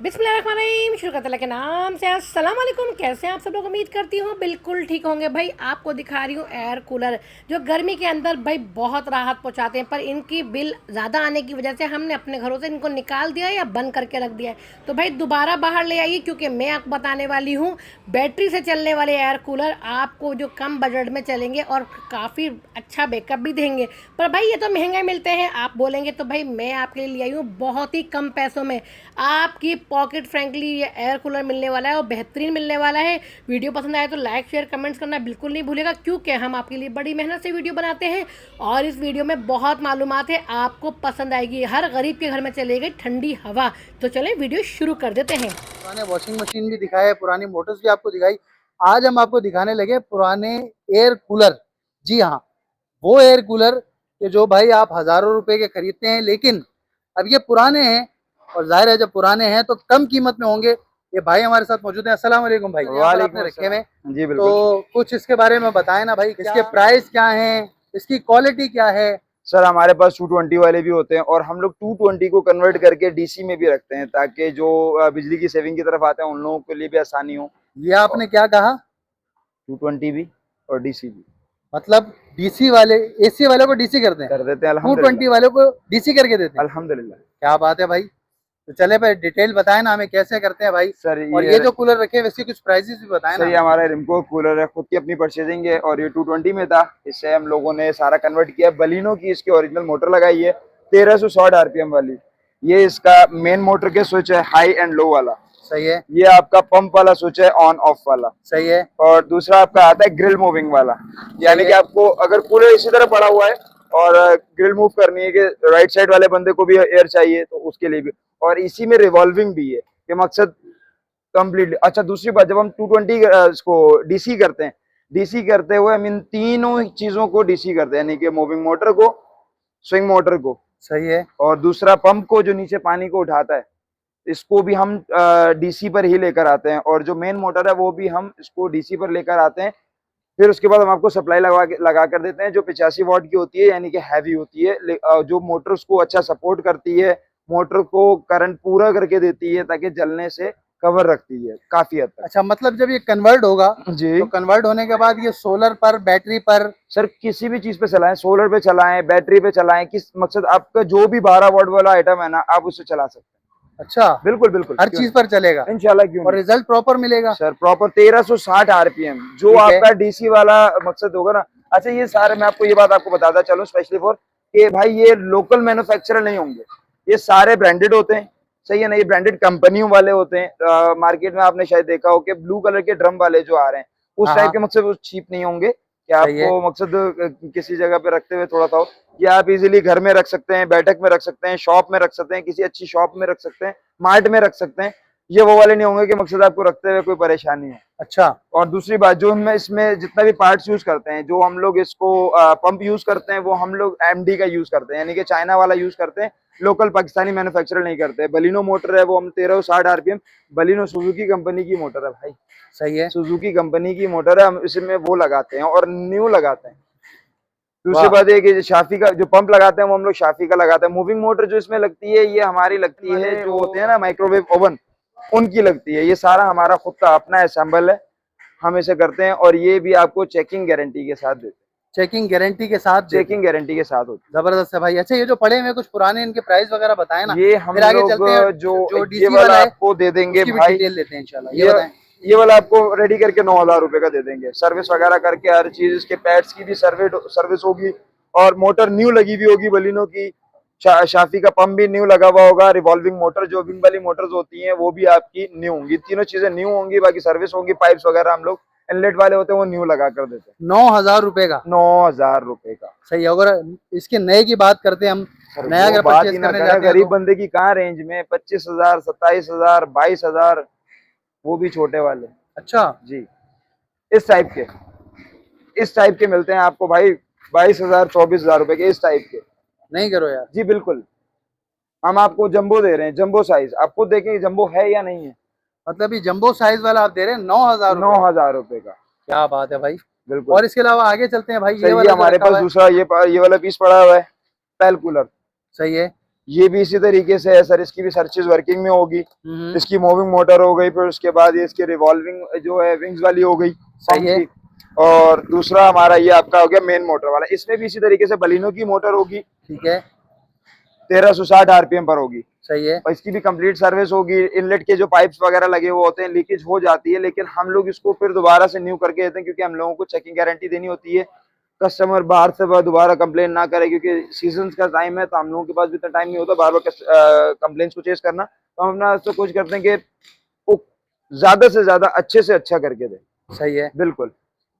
बिस्मिल्लाहिर्रहमानिर्रहीम। शुरू करते के नाम से। अस्सलाम वालेकुम। कैसे हैं आप सब लोग? उम्मीद करती हूँ बिल्कुल ठीक होंगे। भाई आपको दिखा रही हूँ एयर कूलर, जो गर्मी के अंदर भाई बहुत राहत पहुँचाते हैं, पर इनकी बिल ज़्यादा आने की वजह से हमने अपने घरों से इनको निकाल दिया या बंद करके रख दिया है। तो भाई दोबारा बाहर ले आइए, क्योंकि मैं आपको बताने वाली हूँ बैटरी से चलने वाले एयर कूलर आपको जो कम बजट में चलेंगे और काफ़ी अच्छा बैकअप भी देंगे। पर भाई ये तो महंगे मिलते हैं, आप बोलेंगे, तो भाई मैं आपके लिए आई हूँ बहुत ही कम पैसों में। आपकी पॉकेट फ्रेंकली ये एयर कूलर मिलने वाला है और बेहतरीन मिलने वाला है। वीडियो पसंद आए तो लाइक शेयर कमेंट्स करना बिल्कुल नहीं भूलेगा, क्योंकि हम आपके लिए बड़ी मेहनत से वीडियो बनाते हैं और इस वीडियो में बहुत मालूमात है, आपको पसंद आएगी। हर गरीब के घर में चलेगी ठंडी हवा। तो चलें वीडियो शुरू कर देते हैं। पुराने वॉशिंग मशीन भी दिखाए, पुरानी मोटर्स भी आपको दिखाई। आज हम आपको दिखाने लगे पुराने एयर कूलर। जी हाँ, वो एयर कूलर कि जो भाई आप हजारों रुपए के खरीदते हैं, लेकिन अब ये पुराने हैं और जाहिर है जब पुराने हैं तो कम कीमत में होंगे। ये भाई हमारे साथ मौजूद हैं। अस्सलाम वालेकुम भाई। यहाँ पर आपने रखे हुए, जी बिल्कुल। तो कुछ इसके बारे में बताएं ना भाई, इसके प्राइस क्या हैं, इसकी क्वालिटी क्या है। सर हमारे पास 220 वाले भी होते हैं और हम लोग 220 को कन्वर्ट करके डीसी में भी रखते हैं, ताकि जो बिजली की सेविंग की तरफ आते हैं उन लोगों के लिए भी आसानी हो। ये आपने क्या कहा? 220 भी और डीसी भी मतलब डीसी वाले एसी वाले को डीसी करते हैं, कर देते हैं 220 अल्हम्दुलिल्लाह। वाले को डीसी करके देते हैं। अल्हम्दुलिल्लाह। क्या बात है भाई। तो चले भाई डिटेल बताएं ना हमें, कैसे करते हैं भाई। सर और ये जो कूलर रखे हैं इसके कुछ प्राइसेस भी बताएं सर ना। ये हमारा रिमको कूलर है, खुद की अपनी परचेजिंग है और ये 220 में था, इससे हम लोगों ने सारा कन्वर्ट किया। बलिनो की इसकी ओरिजिनल मोटर लगाई है 1360 आरपीएम वाली। ये इसका मेन मोटर के स्विच है, हाई एंड लो वाला। सही है। ये आपका पंप वाला स्विच है, ऑन ऑफ वाला। सही है। और दूसरा आपका आता है ग्रिल मूविंग वाला, यानी कि आपको अगर कूलर इसी तरह पड़ा हुआ है और ग्रिल मूव करनी है कि राइट साइड वाले बंदे को भी एयर चाहिए तो उसके लिए भी। और इसी में रिवॉल्विंग भी है, कि मकसद कंप्लीटली। अच्छा दूसरी बात, जब हम 220 इसको डीसी करते हैं, डीसी करते हुए हम इन तीनों चीजों को डीसी करते हैं, यानी कि मूविंग मोटर को, स्विंग मोटर को, सही है। और दूसरा पंप को जो नीचे पानी को उठाता है, इसको भी हम डीसी पर ही लेकर आते हैं। और जो मेन मोटर है वो भी हम इसको डीसी पर लेकर आते हैं। फिर उसके बाद हम आपको सप्लाई लगा कर देते हैं, जो 85 वॉट की होती है, यानी कि हैवी होती है, जो मोटर उसको अच्छा सपोर्ट करती है, मोटर को करंट पूरा करके देती है, ताकि जलने से कवर रखती है काफी हद तक। अच्छा, मतलब जब ये कन्वर्ट होगा जी तो कन्वर्ट होने के बाद ये सोलर पर, बैटरी पर, सर किसी भी चीज पे चलाएं, सोलर पे चलाएं, बैटरी पे चलाएं, किस मकसद आपका जो भी 12 वॉट वाला आइटम है ना, आप उससे चला सकते हैं। अच्छा, बिल्कुल बिल्कुल, हर चीज पर चलेगा इंशाल्लाह। क्यों और नहीं रिजल्ट प्रॉपर मिलेगा। सर, प्रॉपर 1360 आरपीएम जो आपका डीसी वाला मकसद होगा ना। अच्छा ये सारे, मैं आपको ये बात आपको बताता चलो स्पेशली फॉर, कि भाई ये लोकल मैन्युफैक्चरर नहीं होंगे, ये सारे ब्रांडेड होते हैं। सही है ना, ये ब्रांडेड कंपनियों वाले होते हैं। मार्केट में आपने शायद देखा हो कि ब्लू कलर के ड्रम वाले जो आ रहे हैं, उस टाइप के मकसद वो चीप नहीं होंगे, कि आपको मकसद किसी जगह पे रखते हुए थोड़ा सा। ये आप इजीली घर में रख सकते हैं, बैठक में रख सकते हैं, शॉप में रख सकते हैं, किसी अच्छी शॉप में रख सकते हैं, मार्ट में रख सकते हैं। ये वो वाले नहीं होंगे कि मकसद आपको रखते हुए कोई परेशानी है। अच्छा। और दूसरी बात, जो हम इसमें जितना भी पार्ट्स यूज करते हैं, जो हम लोग इसको पंप यूज करते हैं, वो हम लोग एमडी का यूज करते हैं, यानी कि चाइना वाला यूज करते हैं, लोकल पाकिस्तानी मैन्युफैक्चरर नहीं करते। बलिनो मोटर है वो हम 1360 आरपीएम, बलिनो सुजुकी कंपनी की मोटर है भाई। सही है। सुजुकी कंपनी की मोटर है, हम इसमें वो लगाते हैं और न्यू लगाते हैं। दूसरी बात है कि शाफी का जो पंप लगाते हैं वो हम लोग शाफी का लगाते हैं। मूविंग मोटर जो इसमें लगती है ये हमारी लगती है, जो होते हैं ना माइक्रोवेव ओवन, उनकी लगती है। ये सारा हमारा खुद का अपना असेंबल है, हम इसे करते हैं। और ये भी आपको चेकिंग गारंटी के साथ देते हैं। चेकिंग गारंटी के साथ? चेकिंग गारंटी के साथ होती जबरदस्त है भाई। अच्छा, ये जो पड़े हुए कुछ पुराने, इनके प्राइस वगैरह बताएं ना। है। ये हम फिर आगे लोग चलते हैं, जो जो ये डीसी वाला वाला है आपको दे देंगे उसकी भी भाई, डिटेल लेते हैं इंशाल्लाह। ये बताएं। ये वाला आपको रेडी करके 9000 रुपए का दे देंगे, सर्विस वगैरह करके, हर चीज, इसके पैड्स की भी सर्विस होगी, और मोटर न्यू लगी हुई होगी बलिनो की। शाफी का पंप भी न्यू लगा हुआ होगा, रिवॉल्विंग मोटर जो विंग वाली मोटर्स होती हैं वो भी आपकी न्यू होंगी। तीनों चीजें न्यू होंगी, बाकी सर्विस होंगी। पाइप्स वगैरह हम लोग इनलेट वाले होते हैं वो न्यू लगा कर देते हैं। 9000 रुपए का? 9000 रुपए का। सही है। अगर इसके नए की बात करते हैं हम, नया वो अगर बात परचेज ही ना करने करें, जाते हैं गरीब तो बंदे की कहाँ रेंज में 25,000, 27,000, 22,000, वो भी छोटे वाले। अच्छा जी, इस टाइप के मिलते हैं आपको भाई, 22,000, 24,000 रुपए के, इस टाइप के। नहीं करो यार। जी बिल्कुल, हम आपको जंबो दे रहे हैं, जंबो साइज। आपको देखें जंबो है या नहीं है। मतलब ये जंबो साइज वाला आप दे रहे हैं 9000 रुपए? 9000 रुपए का। क्या बात है भाई। बिल्कुल। और इसके अलावा आगे चलते हैं भाई। सर ये ये वाला जो हमारे रखा पास हुआ है? दूसरा ये वाला पीस पड़ा हुआ है, पैल कूलर। सही है। ये भी इसी तरीके से है सर, इसकी भी हर चीज वर्किंग में होगी। इसकी मूविंग मोटर हो गई, फिर उसके बाद ये इसकी रिवॉल्विंग जो है विंग्स वाली हो गई, सही है। और दूसरा हमारा ये आपका हो गया मेन मोटर वाला। इसमें भी इसी तरीके से बलिनो की मोटर होगी, ठीक है, 1360 आरपीएम पर होगी। सही है। और इसकी भी कंप्लीट सर्विस होगी। इनलेट के जो पाइप्स वगैरह लगे हुए होते हैं, लीकेज हो जाती है, लेकिन हम लोग इसको फिर दोबारा से न्यू करके देते हैं, क्योंकि हम लोगों को चेकिंग गारंटी देनी होती है। कस्टमर बाहर से दोबारा कंप्लेन ना करे, क्योंकि सीजन का टाइम है, तो हम लोगों के पास भी इतना टाइम नहीं होता बार बार कंप्लेन को चेस करना। तो हम अपना तो कोशिश करते हैं कि वो ज्यादा से ज्यादा अच्छे से अच्छा करके दे। सही है, बिल्कुल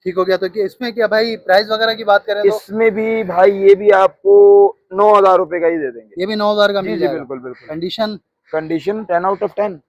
ठीक हो गया। तो कि इसमें क्या भाई प्राइस वगैरह की बात करें तो इसमें भी भाई ये भी आपको 9,000 रुपए का ही दे देंगे। ये भी 9,000 का जी मिल जी जाएगा। बिल्कुल बिल्कुल। Condition 10 out of 10।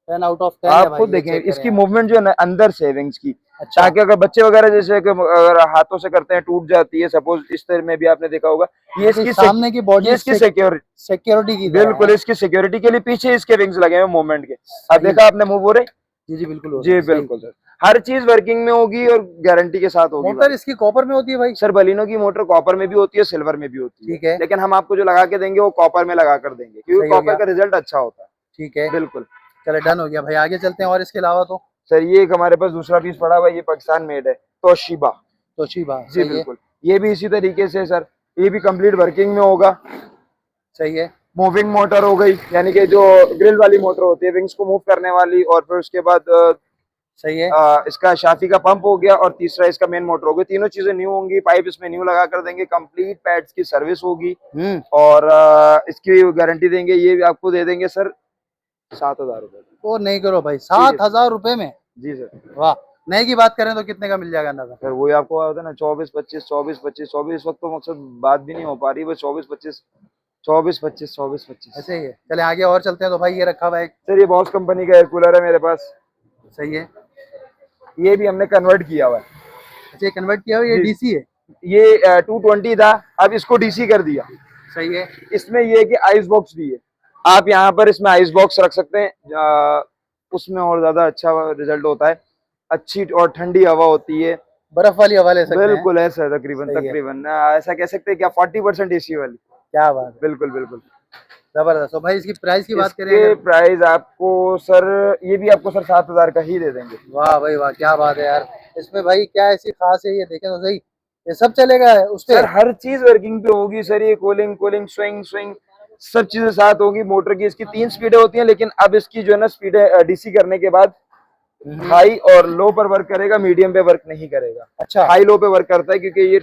10 out of 10 है आप भाई, खुद ये देखें चेक इसकी करें आप। मूवमेंट जो है ना अंदर सेविंग्स की, अच्छा, ताकि अगर बच्चे वगैरह जैसे कि अगर हाथों से करते हैं टूट जाती है, सपोज इस तरह में भी आपने देखा होगा, ये इसकी सामने की बॉडी इसकी सिक्योरिटी की तरह बिल्कुल है। इसकी सिक्योरिटी के लिए पीछे इसके विंग्स लगे हुए मूवमेंट के। अब सही। देखा आपने मूव हो रहे। जी जी बिल्कुल हो जी रहा है, सही। बिल्कुल सर, हर चीज वर्किंग में होगी और गारंटी के साथ होगी। मोटर इसकी कॉपर में होती है भाई? सर बलिनो की मोटर कॉपर में भी होती है, सिल्वर में भी होती ठीक है। लेकिन हम आपको जो लगा के देंगे वो कॉपर में लगा कर देंगे, क्योंकि सही हो कॉपर गया। का रिजल्ट अच्छा होता है। ठीक है, बिल्कुल चले डन हो गया भाई, आगे चलते हैं। और इसके अलावा तो सर ये एक हमारे पास दूसरा पीस पड़ा हुआ है, ये पाकिस्तान मेड है, तोशिबा। तोशिबा, जी सही है, बिल्कुल, ये भी इसी तरीके से सर, ये भी कंप्लीट वर्किंग में होगा। सही है। मूविंग मोटर हो गई, यानी कि जो ग्रिल वाली मोटर होती है विंग्स को मूव करने वाली, और फिर उसके बाद सही है, इसका शाफी का पंप हो गया, और तीसरा इसका मेन मोटर हो गया। तीनों चीजें न्यू होंगी, पाइप इसमें न्यू लगा कर देंगे, कंप्लीट पैड्स की सर्विस होगी, और इसकी गारंटी देंगे। ये भी आपको दे देंगे सर 7,000 रुपए। वो नहीं करो भाई, 7,000 रुपए में? जी सर। वाह। नए की बात करें तो कितने का मिल जाएगा अंदाजा? सर वही आपको होता है ना, 24-25 24-25 24, इस वक्त तो मकसद बात भी नहीं हो पा रही, बस 24-25 24-25 24-25 ऐसे ही है। चले आगे और चलते हैं। तो भाई ये रखा हुआ है एक, सर ये बॉस कंपनी का एयर कूलर है मेरे पास, सही है। ये भी हमने कन्वर्ट किया हुआ है। अच्छा, ये कन्वर्ट किया हुआ, ये जी। डीसी है? ये 220 था, अब इसको डीसी कर दिया। सही है। इसमें ये है कि आइस बॉक्स भी है, आप यहाँ पर इसमें आइस बॉक्स रख सकते हैं, उसमें और ज्यादा अच्छा रिजल्ट होता है, अच्छी और ठंडी हवा होती है। बर्फ वाली हवा ले सकते हैं? बिल्कुल ऐसा तकरीबन सही है। तकरीबन ऐसा कह सकते हैं क्या 40% एसी वाली। क्या बात है, बिल्कुल बिल्कुल। जबरदस्त। तो भाई इसकी प्राइस की बात करें इसके अगर? प्राइस आपको सर, ये भी आपको सर 7,000 का ही दे देंगे। वाह भाई वाह, क्या बात है यार। इसमें भाई क्या ऐसी खास है, ये देखें तो सही, ये सब चलेगा उस पे? सर हर चीज वर्किंग पे होगी सर, ये कूलिंग कूलिंग स्विंग स्विंग सब चीजें साथ होगी। मोटर की इसकी 3 स्पीडें होती हैं, लेकिन अब इसकी जो है ना स्पीड डीसी करने के बाद हाई और लो पर वर्क करेगा, मीडियम पे वर्क नहीं करेगा। अच्छा, हाई लो पे वर्क करता है, क्योंकि ये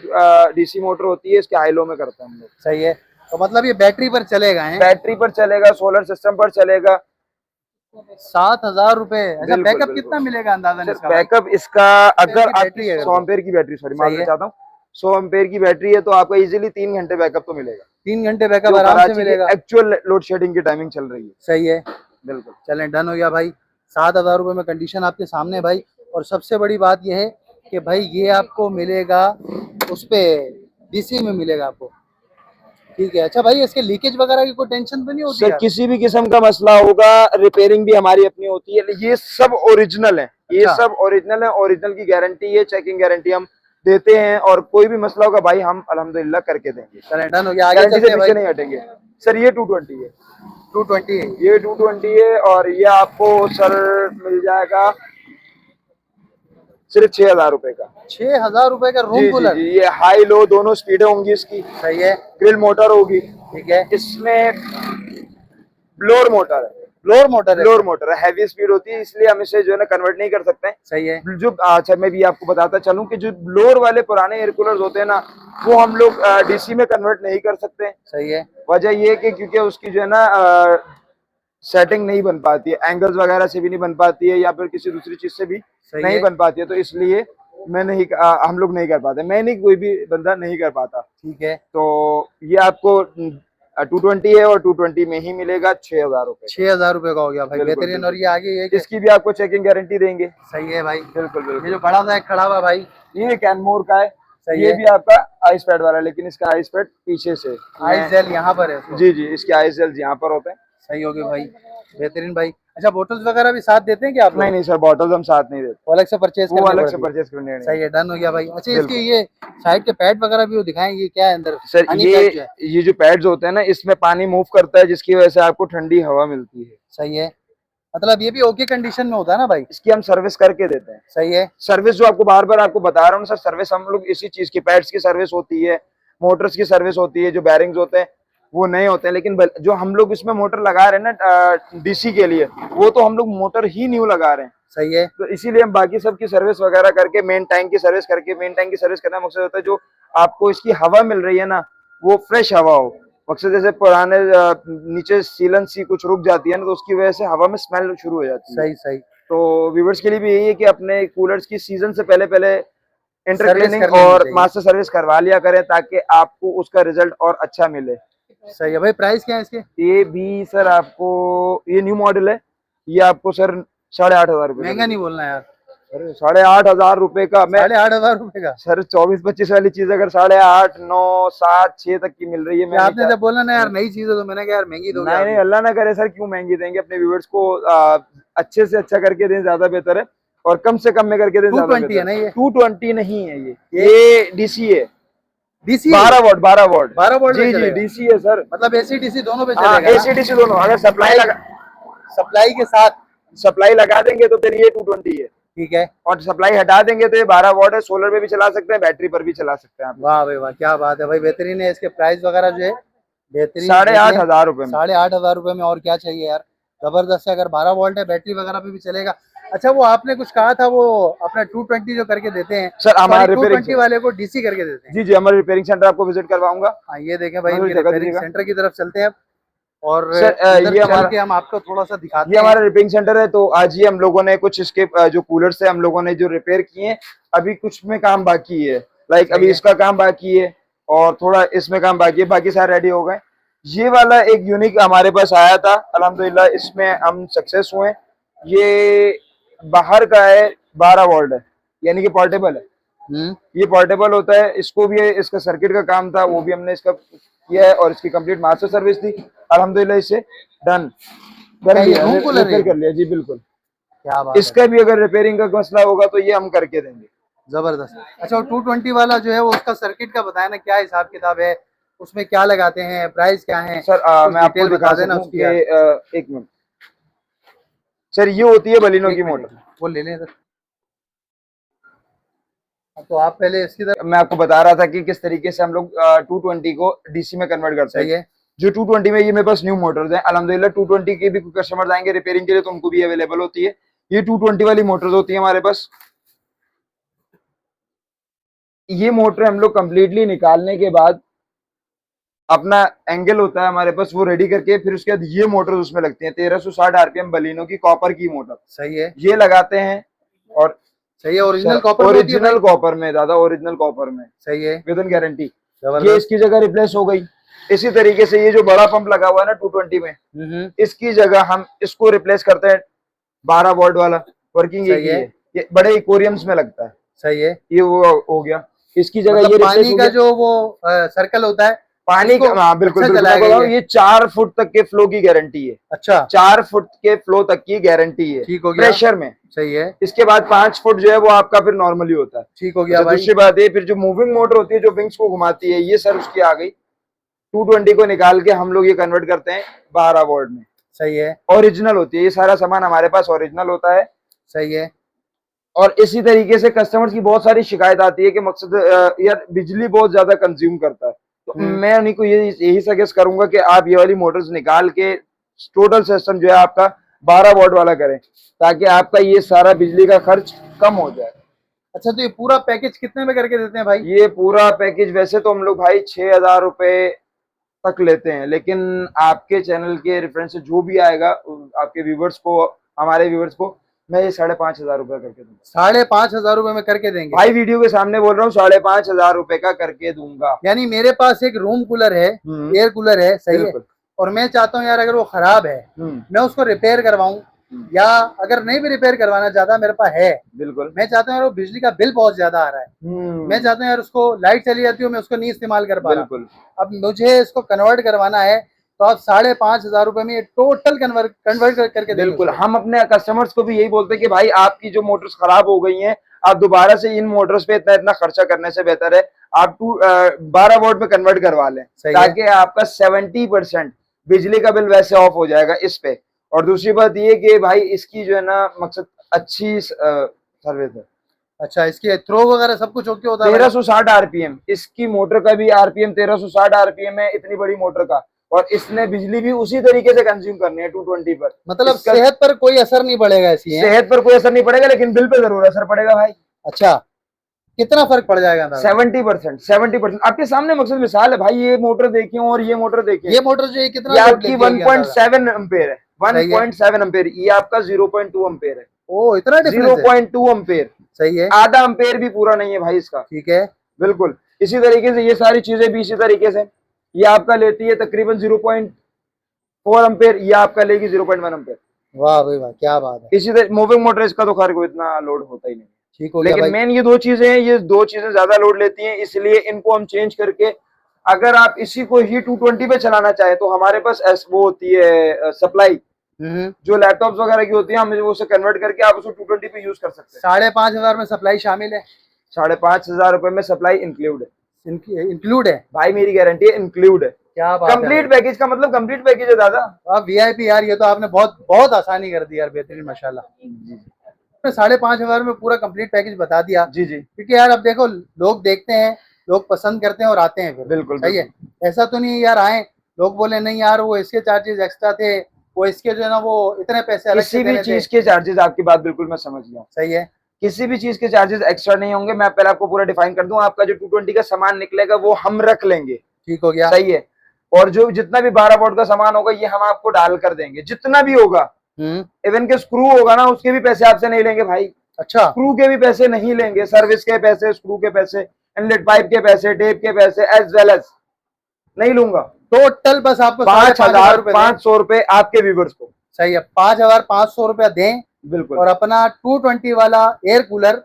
डीसी मोटर होती है, इसके हाई लो में करते हैं हम लोग। सही है। तो मतलब ये बैटरी पर चलेगा है? बैटरी पर चलेगा, सोलर सिस्टम पर चलेगा। 7,000 रुपए। अच्छा, बिल्कुल, बैकअप बिल्कुल। कितना मिलेगा अंदाजन सर इसका भाई? बैकअप इसका अगर की आप बैटरी है 100 एम्पेयर की बैटरी, सॉरी सही माफी है। चाहता हूँ, 100 एम्पेयर की बैटरी है, तो आपको इजीली 3 घंटे बैकअप तो मिलेगा। 3 घंटे बैकअप आराम से मिलेगा? एक्चुअल लोड शेडिंग की टाइमिंग चल रही है। सही है। बिल्कुल। चलें डन हो गया भाई। 7,000 रुपए में कंडीशन आपके सामने है भाई। और सबसे बड़ी बात यह है कि भाई ये आपको मिलेगा उस पे डीसी में मिलेगा आपको, ठीक है। अच्छा भाई, इसके लीकेज वगैरह की कोई टेंशन तो नहीं होती सर यार? किसी भी किस्म का मसला होगा, रिपेयरिंग भी हमारी अपनी होती है, ये सब ओरिजिनल है, ये अच्छा। सब ओरिजिनल है, ओरिजिनल की गारंटी है, चेकिंग गारंटी हम देते हैं, और कोई भी मसला होगा भाई हम अल्हम्दुलिल्लाह करके देंगे। चलें डन हो गया, आगे गारंटी चलते से हैं पीछे भाई। नहीं हटेंगे। सर ये 220 है, 220 है? ये 220 है, और ये आपको सर मिल जाएगा सिर्फ 6,000 रुपए का। 6,000 रुपए का जी रूम जी कूलर? जी, ये हाई लो दोनों स्पीडें होंगी इसकी, सही है, ग्रिल मोटर होगी, ठीक है। इसमें ब्लोअर मोटर है, फ्लोर मोटर है? ब्लोअर मोटर है, हैवी स्पीड होती है, इसलिए हम इसे जो है ना कन्वर्ट नहीं कर सकते। सही है। जो अच्छा मैं भी आपको बताता चलूं कि जो ब्लोअर वाले पुराने एयर कूलर्स होते हैं ना, वो हम लोग डीसी में कन्वर्ट नहीं कर सकते। सही है। वजह ये कि क्योंकि उसकी जो है ना सेटिंग नहीं बन पाती है, एंगल्स वगैरह से भी नहीं बन पाती है, या फिर किसी दूसरी चीज से भी नहीं बन पाती है, तो इसलिए मैं नहीं हम लोग नहीं कर पाते, मैं नहीं, कोई भी बंदा नहीं कर पाता। ठीक है। तो ये आपको 220 है, और 220 में ही मिलेगा 6,000 रुपए। 6,000 रुपए का हो गया भाई, बिल्कुल, बेहतरीन। बिल्कुल। और ये आगे ये इसकी भी आपको चेकिंग गारंटी देंगे। सही है भाई। बिल्कुल ये बिल्कुल। जो बड़ा सा एक खड़ा हुआ भाई, ये कैनमोर का है, सही ये है। भी आपका आइस पैड वाला है, लेकिन इसका आइस पैड पीछे से, आइस जेल यहाँ पर है उसको। जी जी, इसके आइस जेल यहाँ पर होते हैं। सही हो गया भाई, बेहतरीन भाई। अच्छा, बोटल्स वगैरह भी साथ देते हैं क्या आप लोग? नहीं सर, बॉटल्स हम साथ नहीं देते, वो अलग से परचेज वो करने अलग से पड़ती है। परचेज करने नहीं। सही है, डन हो गया भाई। अच्छा, इसके बिल्कुल। ये साइड के पैड वगैरह भी वो दिखाएं, ये क्या है अंदर? सर हनी पैड जो है। ये जो पैड्स होते हैं ना, इसमें पानी मूव करता है, जिसकी वजह से आपको ठंडी हवा मिलती है। सही है, मतलब ये भी ओके कंडीशन में होता है ना भाई? इसकी हम सर्विस करके देते हैं। सही है। सर्विस जो आपको बार बार आपको बता रहा हूँ ना सर, सर्विस हम लोग इसी चीज की, पैड्स की सर्विस होती है, मोटर्स की सर्विस होती है, जो बैरिंग्स होते हैं वो नए होते हैं, लेकिन जो हम लोग इसमें मोटर लगा रहे हैं ना डीसी के लिए, वो तो हम लोग मोटर ही न्यू लगा रहे हैं। सही है। तो इसीलिए हम बाकी सब की सर्विस वगैरह करके, मेन टैंक की सर्विस करके, मेन टैंक की सर्विस करना मकसद होता है जो आपको इसकी हवा मिल रही है ना, वो फ्रेश हवा हो। मकसद जैसे पुराने नीचे सीलन सी कुछ रुक जाती है ना, तो उसकी वजह से हवा में स्मेल शुरू हो जाती है। सही सही। तो व्यूवर्स के लिए भी यही है कि अपने कूलर्स की सीजन से पहले पहले इंटर सर्विस क्लीनिंग कर लेनी और चाहिए। मास्टर सर्विस करवा लिया करें, ताकि आपको उसका रिजल्ट और अच्छा मिले। सही है भाई। प्राइस क्या है इसके? ये भी सर आपको, ये न्यू मॉडल है, ये आपको सर 8,500 रुपए महंगा नहीं बोलना यार। अरे 8,500 रुपए का मैं 8,500 रुपए का? सर 24-25 वाली चीज अगर 8,500, 9, 7, 6 तक की मिल रही है, मैं आपने जब बोला ना यार नई चीज है, तो मैंने कहा यार महंगी दोगे नहीं आप। नहीं, अल्लाह ना करे सर, क्यों महंगी देंगे, अपने व्यूअर्स को अच्छे से अच्छा करके दें, ज्यादा बेहतर है, और कम से कम में करके दें, ज्यादा 220 है ना ये? 220 नहीं है ये डीसी है। डीसी 12 वोल्ट 12 वोल्ट 12 वोल्ट जी जी, डीसी है सर। मतलब एसी डीसी दोनों पे हाँ, चलेगा? एसी डीसी दोनों, अगर सप्लाई के साथ? सप्लाई लगा देंगे तो फिर ये 220 है, ठीक है। और सप्लाई हटा देंगे तो ये 12 वोल्ट है। सोलर पे भी चला सकते हैं, बैटरी पर भी चला सकते हैं आप। वाह भाई वाह, क्या बात है भाई, बेहतरीन है। इसके प्राइस वगैरह जो है बेहतरीन। 8,500 रुपए में। 8,500 रुपए में, और क्या चाहिए यार, जबरदस्त है। अगर 12 वोल्ट है, बैटरी वगैरह पे भी चलेगा। अच्छा, वो आपने कुछ कहा था, वो अपना 220 जो करके देते हैं सर हमारे 220 वाले को डीसी करके देते हैं? जी जी, हमारे रिपेयरिंग सेंटर आपको विजिट करवाऊंगा। हाँ, ये देखें भाई, हमारी इनके जगह रिपेयरिंग दीजिएगा। सेंटर की तरफ चलते हैं और सर, इधर ये चल हमारा, के हम आपको थोड़ा सा दिखाते ये हैं। हमारा रिपेयरिंग सेंटर है। तो आज ही हम लोगों ने कुछ इसके जो कूलर से हम लोगों ने जो रिपेयर किए हैं, अभी कुछ में काम बाकी है, लाइक अभी इसका काम बाकी है और थोड़ा इसमें काम बाकी है, बाकी सारे रेडी हो गए। ये वाला एक यूनिक हमारे पास आया था, अल्हम्दुलिल्लाह इसमें हम सक्सेस हुए। ये बाहर का है, 12 वोल्ट है, यानी कि पोर्टेबल है। ये पोर्टेबल होता है, इसको भी इसका सर्किट का काम था, वो भी हमने इसका किया है, और इसकी कंप्लीट मास्टर सर्विस थी, अल्हम्दुलिल्लाह इसे डन कर लिया, रिपेयर कर लिया जी, बिल्कुल। क्या बात इसका भी अगर रिपेयरिंग का मसला होगा तो ये हम करके देंगे। जबरदस्त। अच्छा, वो 220 वाला जो है, वो उसका सर्किट का बताया ना, क्या हिसाब किताब है, उसमें क्या लगाते हैं, प्राइस क्या है? सर मैं आपको डिटेल दिखा बता देना सकूं उसकी कि यार। एक मिनट सर, ये होती है बलिनो की मोटर। वो ले लें सर। तो आप पहले इसकी तरफ, मैं आपको बता रहा था कि किस तरीके से हम लोग 220 को डीसी में कन्वर्ट करते सही हैं। है। जो 220 में, ये मेरे पास न्यू मोटर्स हैं अल्हम्दुलिल्लाह। 220 के भी कस्टमर आएंगे रिपेयरिंग के लिए तो उनको भी अवेलेबल होती है। ये 220 वाली मोटर्स होती है हमारे पास। ये मोटर हम लोग कंप्लीटली निकालने के बाद, अपना एंगल होता है हमारे पास, वो रेडी करके फिर उसके बाद ये मोटर उसमें लगती है, 1360 आरपीएम बलिनो की कॉपर की मोटर। सही है। ये लगाते हैं, और सही है। ओरिजिनल कॉपर में होती है ओरिजिनल भाई? कॉपर में, दादा ओरिजिनल कॉपर में, सही है। With in guarantee. ये जबरदस्त। इसकी जगह रिप्लेस हो गई। इसी तरीके से ये जो बड़ा पंप लगा हुआ है ना 220 में, इसकी जगह हम इसको रिप्लेस करते हैं 12 वोल्ट वाला। वर्किंग सही है। ये बड़े इकोरियम्स में लगता है। सही है। ये वो हो गया, इसकी जगह मतलब ये पानी रिप्लेस हो का गया। जो वो सर्कल होता है, पानी का, उसको हाँ बिल्कुल अच्छा बिल्कुल, चलाया मैं गया बताऊं, है। ये 4 फुट तक के फ्लो की गारंटी है। अच्छा, 4 फुट के फ्लो तक की गारंटी है, ठीक हो गया। प्रेशर में। सही है। इसके बाद 5 फुट जो है वो आपका फिर नॉर्मली होता है। ठीक हो गया अच्छा, भाई। दूसरी बात है, फिर जो मूविंग मोटर होती है जो विंग्स को घुमाती है, ये सर उसकी आ गई। 220 को निकाल के हम लोग ये कन्वर्ट करते हैं 12 वोल्ट में। सही है। ओरिजिनल होती है, ये सारा सामान हमारे पास ओरिजिनल होता है। सही है। और इसी तरीके से कस्टमर्स की बहुत सारी शिकायत आती है कि मकसद यार बिजली बहुत ज्यादा कंज्यूम करता है, तो मैं उन्हीं को यही सजेस्ट करूंगा कि आप ये वाली मोटर्स निकाल के टोटल सिस्टम जो है आपका 12 वोल्ट वाला करें, ताकि आपका ये सारा बिजली का खर्च कम हो जाए। अच्छा, तो ये पूरा पैकेज कितने में करके देते हैं भाई? ये पूरा पैकेज वैसे तो हम लोग भाई 6,000 रुपए तक लेते हैं, लेकिन आपके चैनल के रेफरेंस से जो भी आएगा आपके व्यूवर्स को, हमारे व्यूवर्स को, मैं ये 5,500 रुपए करके दूंगा। 5,500 रुपए में करके देंगे भाई, वीडियो के सामने बोल रहा हूँ, 5,500 रुपए का करके दूंगा। यानी मेरे पास एक रूम कूलर है, एयर कूलर है, सही है, और मैं चाहता हूँ यार अगर वो खराब है मैं उसको रिपेयर करवाऊं, या अगर नहीं भी रिपेयर करवाना चाहता, मेरे पास है, बिल्कुल, मैं चाहता हूँ यार वो बिजली का बिल बहुत ज्यादा आ रहा है, मैं चाहता हूँ यार उसको लाइट चली जाती है, मैं उसको नहीं इस्तेमाल कर पा रहा, अब मुझे इसको कन्वर्ट करवाना है, तो आप 5,500 रुपए में ये टोटल कन्वर्ट करके देंगे बिल्कुल, उसको। हम अपने कस्टमर्स को भी यही बोलते हैं कि भाई आपकी जो मोटर्स खराब हो गई हैं, आप दोबारा से इन मोटर्स पे इतना खर्चा करने से बेहतर है आप 12 वोल्ट में कन्वर्ट करवा लें, सही है। ताकि आपका 70% बिजली का बिल वैसे ऑफ हो जाएगा इस पे। और दूसरी बात ये कि भाई इसकी जो है ना मकसद अच्छी सर्विस है। अच्छा, इसके थ्रो वगैरह सब कुछ ओके होता है? 1360 आरपीएम इसकी मोटर का भी आरपीएम 1360 आरपीएम है इतनी बड़ी मोटर का, और इसने बिजली भी उसी तरीके से कंज्यूम करनी है 220 पर। मतलब इसका सेहत पर कोई असर नहीं पड़ेगा ऐसी है? सेहत पर कोई असर नहीं पड़ेगा, लेकिन बिल पे जरूर असर पड़ेगा भाई। अच्छा, कितना फर्क पड़ जाएगा अंदाजा? 70% आपके सामने मकसद मिसाल है भाई, ये मोटर देखिए और ये मोटर देखिए। ये मोटर जो है कितना ये लोड आपकी लेती होगी अंदाजा? 1.7 एम्पेयर है, 1.7 एम्पेयर। ये आपका 0.2 एम्पेयर है, ओ इतना डिफरेंस है? 0.2 एम्पेयर, सही है, आधा एम्पेयर भी पूरा नहीं है भाई इसका। ठीक है। बिल्कुल इसी तरीके से ये सारी चीजें भी इसी तरीके से, ये आपका लेती है तकरीबन 0.4 एम्पेयर, ये आपका लेगी 0.1 एम्पेयर। वाह भाई वाह, क्या बात है। इसी तरह मूविंग मोटर इसका तो खैर कोई इतना लोड होता ही नहीं, ठीक हो गया लेकिन भाई। मेन ये दो चीजें हैं, ये दो चीजें ज्यादा लोड लेती हैं, इसलिए इनको हम चेंज करके, अगर आप इसी को ही 220 पे चलाना चाहे तो हमारे पास वो होती है सप्लाई, जो लैपटॉप्स वगैरह की होती है, हम उसे कन्वर्ट करके आप उसको 220 पे यूज कर सकते हैं। 5,500 में सप्लाई शामिल है? 5,500 रुपए में सप्लाई इंक्लूड है। इंक्लूड है? भाई मेरी गारंटी है इंक्लूड है। क्या बात है। कंप्लीट पैकेज का मतलब कंप्लीट पैकेज है दादा। आप वीआईपी यार, ये तो आपने बहुत बहुत आसानी कर दी यार, बेहतरीन माशाल्लाह। 5,500 में पूरा कंप्लीट पैकेज बता दिया। जी जी क्योंकि यार अब देखो, लोग देखते हैं, लोग पसंद करते हैं और आते हैं फिर। बिल्कुल सही है, ऐसा तो नहीं यार आए लोग बोले नहीं यार वो इसके चार्जेस एक्स्ट्रा थे, वो इसके जो है ना वो इतने पैसे अलग से किसी भी देने थे। चीज के चार्जेस, आपकी बात बिल्कुल मैं समझ गया, सही है, किसी भी चीज के चार्जेस एक्स्ट्रा नहीं होंगे। मैं पहले आपको पूरा डिफाइन कर दूं, आपका जो 220 का सामान निकलेगा वो हम रख लेंगे। ठीक हो गया। सही है, और जो जितना भी 12 वोल्ट का सामान होगा ये हम आपको डाल कर देंगे, जितना भी होगा। इवन के स्क्रू होगा ना, उसके भी पैसे आपसे नहीं लेंगे भाई। अच्छा, स्क्रू के भी पैसे नहीं लेंगे, सर्विस के पैसे, स्क्रू के पैसे, इनलेट पाइप के पैसे, टेप के पैसे एज वेल एज नहीं लूंगा। टोटल बस आपको 5,500 रुपए आपके व्यूवर्स को। सही है, 5,500 रुपया दें बिल्कुल, और अपना 220 वाला एयर कूलर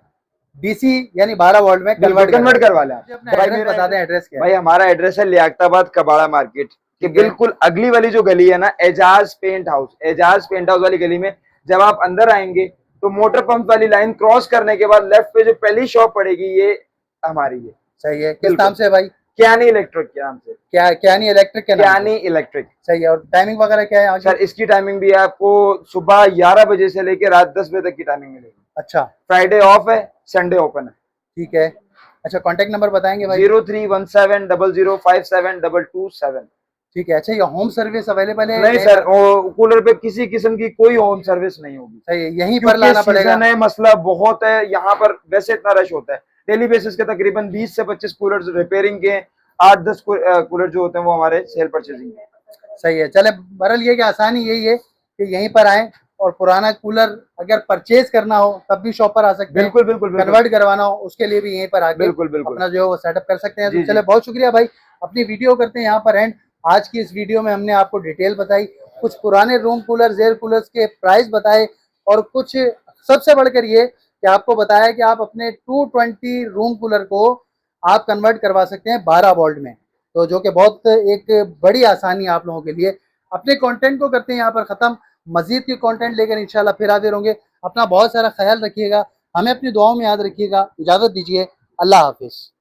डीसी यानी 12 वोल्ट में कन्वर्ट करवा लें। भाई बता दें एड्रेस क्या है? भाई हमारा एड्रेस है लियाकताबाद कबाड़ा मार्केट के ठीक है। बिल्कुल अगली वाली जो गली है ना, Ejaz paint house, Ejaz paint house वाली गली में जब आप अंदर आएंगे तो मोटर पंप वाली लाइन क्रॉस करने के बाद लेफ्ट पे जो पहली शॉप पड़ेगी ये हमारी है। सही है, किस नाम से भाई? क्यानी इलेक्ट्रिक के नाम से। क्यानी इलेक्ट्रिक के नाम से? क्यानी इलेक्ट्रिक। सही है, और टाइमिंग वगैरह क्या है आगे? सर इसकी टाइमिंग भी आपको सुबह 11 बजे से लेकर रात 10 बजे तक की टाइमिंग मिलेगी। अच्छा, फ्राइडे ऑफ है, संडे ओपन है। ठीक है। अच्छा, कांटेक्ट नंबर बताएंगे भाई? 0317005227। ठीक है। अच्छा, ये होम सर्विस अवेलेबल है? नहीं सर, वो कूलर पे किसी किस्म की कोई होम सर्विस नहीं होगी। सही है, यहीं पर लाना पड़ेगा? है, मसला बहुत है यहाँ पर, वैसे इतना रश होता है डेली बेसिस के, तकरीबन 20 से 25 कूलर रिपेयरिंग के, 8-10 कूलर जो होते हैं वो हमारे सेल परचेजिंग के। सही है। चले बहरहाल ये कि आसानी यही है कि यहीं पर आए और पुराना कूलर अगर परचेज करना हो तब भी शॉप पर आ सकते हैं। बिल्कुल बिल्कुल, कन्वर्ट करवाना हो उसके लिए भी यहीं पर आके बिल्कुल बिल्कुल अपना जो है वो सेटअप कर सकते हैं। जी, तो चले, बहुत शुक्रिया भाई। अपनी वीडियो करते हैं यहाँ पर एंड। आज की इस वीडियो में हमने आपको डिटेल बताई, कुछ पुराने रूम कूलर, एयर कूलर्स के प्राइस बताए, और कुछ सबसे बढ़कर ये कि आपको बताया कि आप अपने 220 रूम कूलर को आप कन्वर्ट करवा सकते हैं 12 वोल्ट में, तो जो कि बहुत एक बड़ी आसानी आप लोगों के लिए। अपने कंटेंट को करते हैं यहाँ पर ख़त्म, मजीद के कंटेंट लेकर इंशाल्लाह फिर हाजिर होंगे। अपना बहुत सारा ख्याल रखिएगा, हमें अपनी दुआओं में याद रखिएगा। इजाज़त दीजिए, अल्लाह हाफिज़।